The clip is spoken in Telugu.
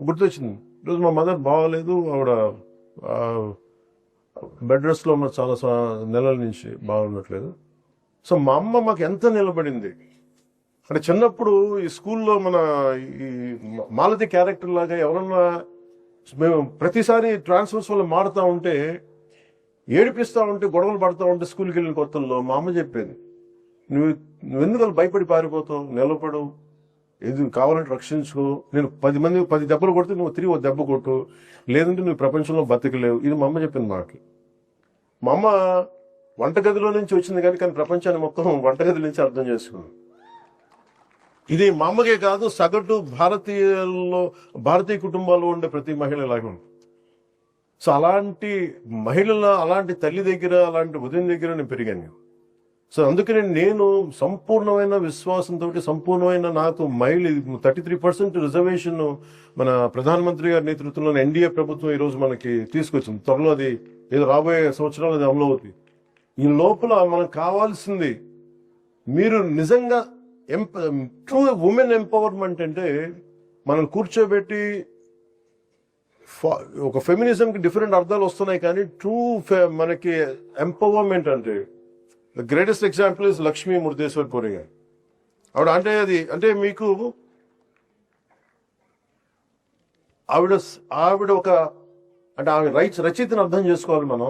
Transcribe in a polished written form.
గుర్తొచ్చింది. ఈరోజు మా మదర్ బాగోలేదు, ఆవిడ బెడ్ రెస్ట్లో ఉన్న చాలా నెలల నుంచి బాగుండట్లేదు. సో మా అమ్మ మాకు ఎంత నిలబడింది అంటే, చిన్నప్పుడు ఈ స్కూల్లో మన ఈ మాలతి క్యారెక్టర్ లాగా ఎవరన్నా మేము ప్రతిసారి ట్రాన్స్ఫర్స్ వల్ల మారుతా ఉంటే, ఏడిపిస్తా ఉంటే, గొడవలు పడతా ఉంటే స్కూల్కి వెళ్ళిన కొత్తల్లో మా అమ్మ చెప్పేది, నువ్వెందుకు భయపడి పారిపోతావు, నిలబడు, ఏది కావాలంటే రక్షించుకో, నేను 10 దెబ్బలు కొడితే నువ్వు తిరిగి 1 దెబ్బ కొట్టు, లేదంటే నువ్వు ప్రపంచంలో బతకలేవు. ఇది మా అమ్మ చెప్పింది మాకు. మా అమ్మ వంటగదిలో నుంచి వచ్చింది కానీ ప్రపంచాన్ని మొత్తం వంటగది నుంచి అర్థం చేసుకుంది. ఇది మా అమ్మకే కాదు, సగటు భారతీయ కుటుంబాల్లో ఉండే ప్రతి మహిళ ఇలాగే ఉంది. సో అలాంటి మహిళల, అలాంటి తల్లి దగ్గర, అలాంటి ఉదయం దగ్గర నేను పెరిగాను. సో అందుకని నేను సంపూర్ణమైన విశ్వాసంతో, సంపూర్ణమైన నాకు మహిళ 33% రిజర్వేషన్ మన ప్రధానమంత్రి గారి నేతృత్వంలో ఎన్డీఏ ప్రభుత్వం ఈరోజు మనకి తీసుకొచ్చింది. త్వరలో అది ఏదో రాబోయే సంవత్సరాలు అది అమలు అవుతుంది. ఈ లోపల మనకు కావాల్సింది, మీరు నిజంగా ట్రూ ఉమెన్ ఎంపవర్మెంట్ అంటే, మనం కూర్చోబెట్టి ఒక ఫెమినిజంకి డిఫరెంట్ అర్థాలు వస్తున్నాయి, కానీ ట్రూ మనకి ఎంపవర్మెంట్ అంటే the greatest example is Lakshmi Murudeshwar puri గారు. అంటే మీకు ఆవిడ ఒక అంటే ఆమె రచయితను అర్థం చేసుకోవాలి మనం.